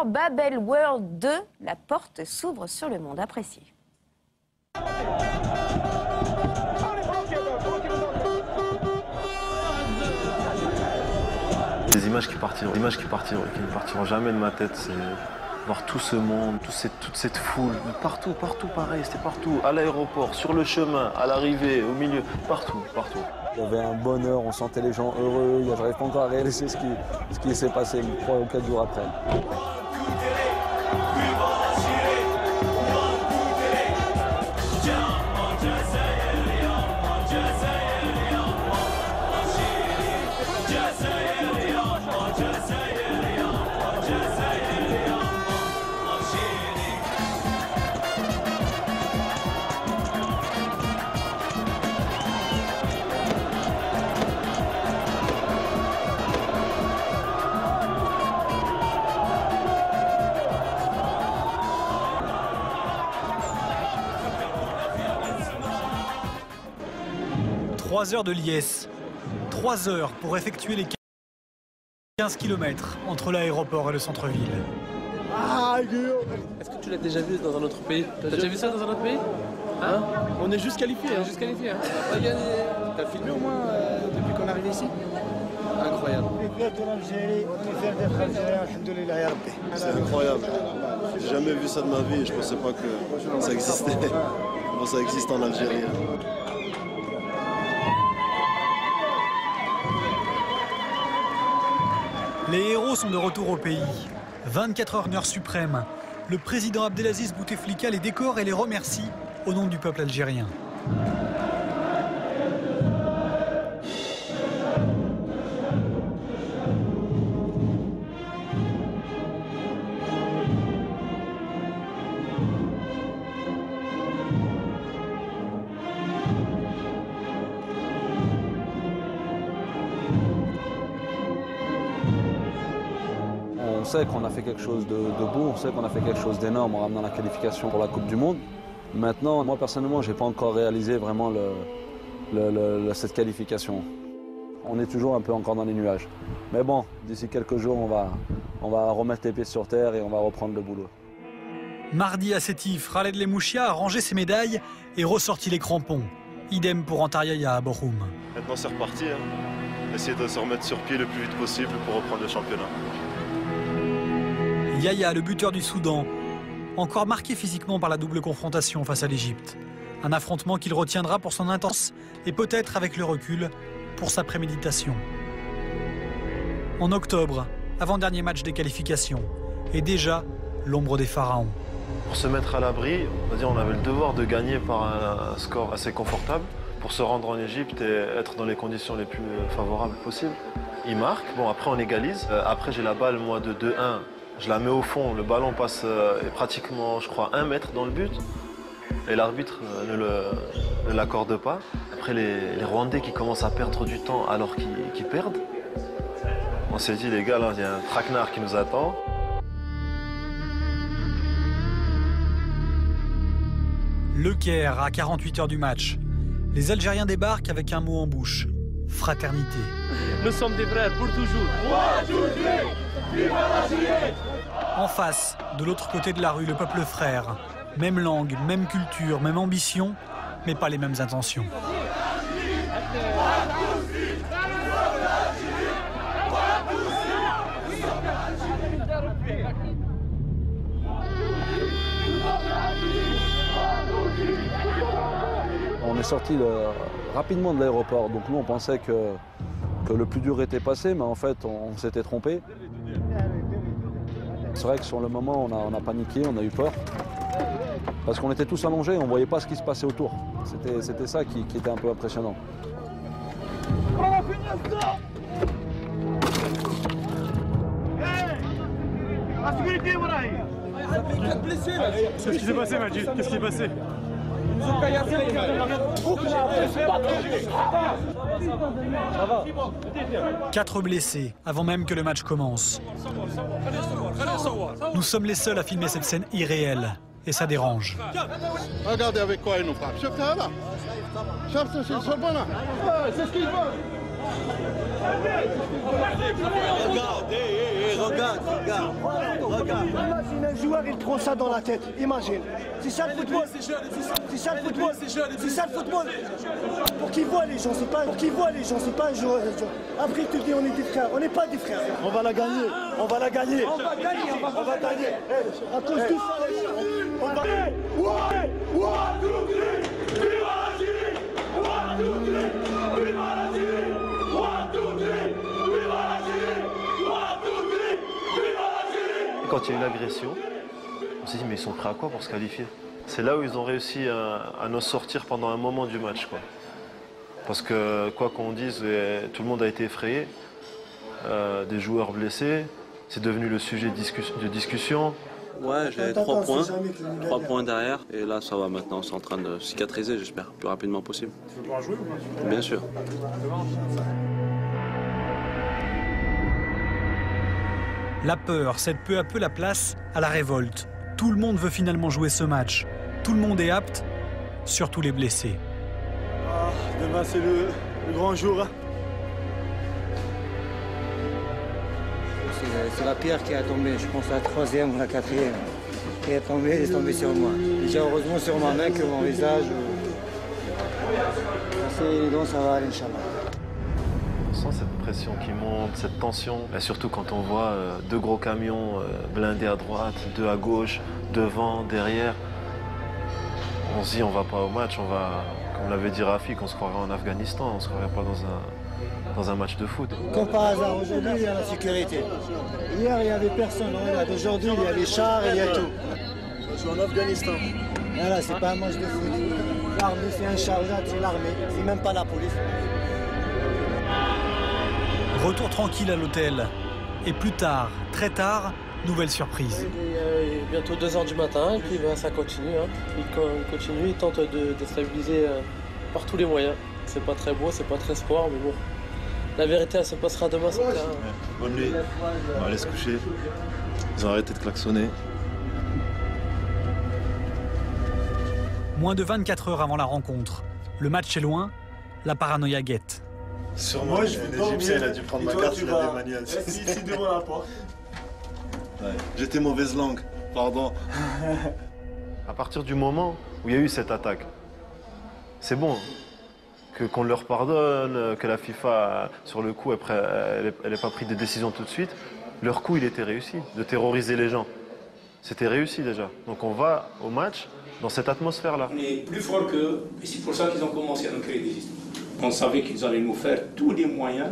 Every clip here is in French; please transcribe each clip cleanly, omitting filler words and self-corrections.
l'aéroport Babel World 2, la porte s'ouvre sur le monde. Apprécié. Des images qui partiront, qui ne partiront jamais de ma tête, c'est voir tout ce monde, toute cette foule, partout pareil, c'était partout, à l'aéroport, sur le chemin, à l'arrivée, au milieu, partout. Il y avait un bonheur, on sentait les gens heureux, je n'arrive pas encore à réaliser ce qui s'est passé 3 ou 4 jours après. Trois heures de liesse, 3 heures pour effectuer les 15 km entre l'aéroport et le centre-ville. Est-ce que tu l'as déjà vu dans un autre pays? T'as déjà vu ça dans un autre pays? Hein? On est juste qualifié. Juste qualifié. Hein. T'as filmé au moins depuis qu'on est arrivé ici? Incroyable. C'est incroyable. J'ai jamais vu ça de ma vie et je pensais pas que ça existait. Bon, ça existe en Algérie. Les héros sont de retour au pays. 24 heures, une heure suprême. Le président Abdelaziz Bouteflika les décore et les remercie au nom du peuple algérien. On sait qu'on a fait quelque chose de beau, on sait qu'on a fait quelque chose d'énorme en ramenant la qualification pour la Coupe du Monde. Maintenant, moi personnellement, je n'ai pas encore réalisé vraiment cette qualification. On est toujours un peu encore dans les nuages. Mais bon, d'ici quelques jours, on va remettre les pieds sur terre et on va reprendre le boulot. Mardi à Sétif, Khaled Lemouchia a rangé ses médailles et ressorti les crampons. Idem pour Antaryaya à Bochoum. Maintenant c'est reparti. Essayer de se remettre sur pied le plus vite possible pour reprendre le championnat. Yaya, le buteur du Soudan, encore marqué physiquement par la double confrontation face à l'Égypte. Un affrontement qu'il retiendra pour son intense et peut-être avec le recul pour sa préméditation. En octobre, avant-dernier match des qualifications, et déjà l'ombre des pharaons. Pour se mettre à l'abri, on avait le devoir de gagner par un score assez confortable pour se rendre en Égypte et être dans les conditions les plus favorables possibles. Il marque, bon après on égalise. Après j'ai la balle moi de 2-1. Je la mets au fond, le ballon passe pratiquement, je crois, 1 mètre dans le but. Et l'arbitre ne l'accorde pas. Après, les Rwandais qui commencent à perdre du temps alors qu'ils perdent. On s'est dit, les gars, là, il y a un traquenard qui nous attend. Le Caire, à 48 heures du match. Les Algériens débarquent avec un mot en bouche. Fraternité. Nous sommes des frères pour toujours. En face, de l'autre côté de la rue, le peuple frère. Même langue, même culture, même ambition, mais pas les mêmes intentions. On est sorti rapidement de l'aéroport, donc nous on pensait que le plus dur était passé, mais en fait on s'était trompé. C'est vrai que sur le moment on a paniqué, on a eu peur, parce qu'on était tous allongés, on ne voyait pas ce qui se passait autour. C'était ça qui était un peu impressionnant. Qu'est-ce qui s'est passé, Majid? Qu'est-ce qui s'est passé? Ils nous ont caillassé, les gars. 4 blessés avant même que le match commence. Nous sommes les seuls à filmer cette scène irréelle. Et ça dérange. Regardez avec quoi ils nous frappent. C'est ce qu'ils veulent. Regarde. Imagine un joueur, il prend ça dans la tête. Imagine. C'est ça le football. C'est ça le football. C'est ça le football. Pour qu'ils voient les gens, c'est pas un joueur. Après, tu te dis on est des frères. On n'est pas des frères. On va la gagner. On va gagner. À cause de ça, on va gagner. Quand il y a eu l'agression, on s'est dit mais ils sont prêts à quoi pour se qualifier? C'est là où ils ont réussi à nous sortir pendant un moment du match, quoi. Parce que quoi qu'on dise, tout le monde a été effrayé, des joueurs blessés, c'est devenu le sujet de discussion. Ouais, j'ai 3 points derrière, et là ça va maintenant, c'est en train de cicatriser, j'espère, le plus rapidement possible. Tu veux pouvoir jouer ou pas? Bien sûr. La peur cède peu à peu la place à la révolte. Tout le monde veut finalement jouer ce match. Tout le monde est apte, surtout les blessés. Demain, c'est le grand jour. C'est la pierre qui a tombé, je pense la 3e ou la 4e. Qui est tombée sur moi. Déjà heureusement sur ma main que mon visage. Donc ça va aller, Inch'Allah. On sent cette pression qui monte, cette tension. Et surtout quand on voit 2 gros camions blindés à droite, 2 à gauche, devant, derrière. On se dit on va pas au match, on va, comme l'avait dit Rafik, on se croirait en Afghanistan, on se croirait pas dans un match de foot. Comme par hasard, aujourd'hui il y a la sécurité. Hier il n'y avait personne, aujourd'hui il y a les chars, il y a tout. Je suis en Afghanistan. Voilà, c'est pas un match de foot. L'armée c'est un chargeur, c'est l'armée, c'est même pas la police. Retour tranquille à l'hôtel. Et plus tard, très tard, nouvelle surprise. Il est bientôt 2h du matin et puis ça continue. Il continue, il tente de stabiliser par tous les moyens. C'est pas très beau, c'est pas très sport, mais bon. La vérité, elle se passera demain sur le terrain. Bonne nuit. On va aller se coucher. Ils ont arrêté de klaxonner. Moins de 24 heures avant la rencontre. Le match est loin, la paranoïa guette. Sûrement, un Égyptien, il a dû prendre ma carte, il a démanié. Ici devant la porte. Ouais. J'étais mauvaise langue, pardon. À partir du moment où il y a eu cette attaque, c'est bon. Qu'on leur pardonne, que la FIFA, sur le coup, elle n'ait pas pris de décision tout de suite. Leur coup, il était réussi, de terroriser les gens. C'était réussi déjà. Donc on va au match dans cette atmosphère-là. On est plus fort qu'eux, et c'est pour ça qu'ils ont commencé à nous créer des histoires. On savait qu'ils allaient nous faire tous les moyens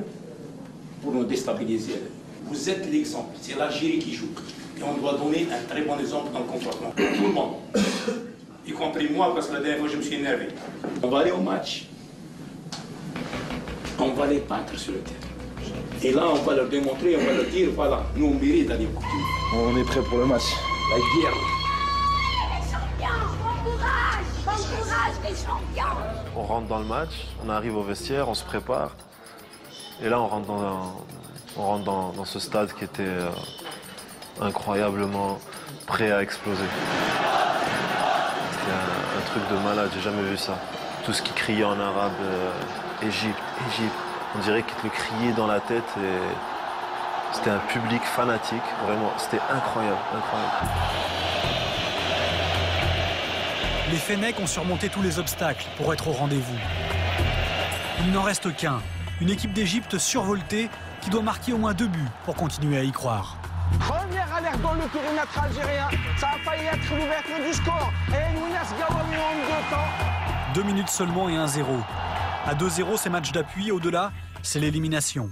pour nous déstabiliser. Vous êtes l'exemple, c'est l'Algérie qui joue. Et on doit donner un très bon exemple dans le comportement. Tout le monde. Y compris moi, parce que la dernière fois, je me suis énervé. On va aller au match. On va les battre sur le terrain. Et là, on va leur démontrer, on va leur dire, voilà, nous on mérite d'aller au Coupe du Monde. On est prêt pour le match. La guerre. Les champions, bon courage les champions. On rentre dans le match, on arrive au vestiaire, on se prépare. Et là, on rentre dans ce stade qui était incroyablement prêt à exploser. C'était un truc de malade, j'ai jamais vu ça. Tout ce qui criait en arabe, Égypte, Égypte. On dirait qu'ils te le criaient dans la tête et c'était un public fanatique, vraiment, c'était incroyable, incroyable. Les Fennecs ont surmonté tous les obstacles pour être au rendez-vous. Il n'en reste qu'un, une équipe d'Égypte survoltée qui doit marquer au moins 2 buts pour continuer à y croire. Première alerte dans le périmètre algérien, ça a failli être l'ouverture du score. Et Mounas Gawawi en 2 temps. 2 minutes seulement et 1-0. À 2-0, c'est match d'appui, au-delà, c'est l'élimination.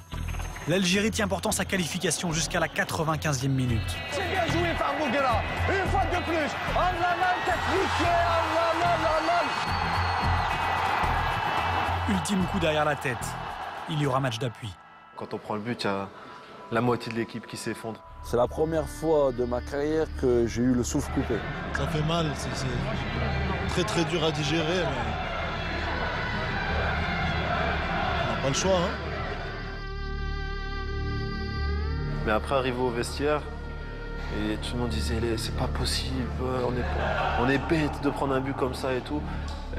L'Algérie tient pourtant sa qualification jusqu'à la 95e minute. C'est bien joué par Bouguera, une fois de plus. Oh là là, technique, oh là là là. Ultime coup derrière la tête. Il y aura match d'appui. Quand on prend le but, il y a la moitié de l'équipe qui s'effondre. C'est la première fois de ma carrière que j'ai eu le souffle coupé. Ça fait mal, c'est très très dur à digérer, mais on n'a pas le choix. Hein. Mais après, arrivé au vestiaire, et tout le monde disait c'est pas possible, on est bête de prendre un but comme ça et tout.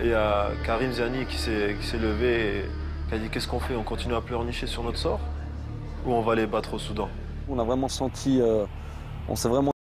Et il y a Karim Ziani qui s'est levé qui a dit qu'est-ce qu'on fait, on continue à pleurnicher sur notre sort ou on va les battre au Soudan? On a vraiment senti, on s'est vraiment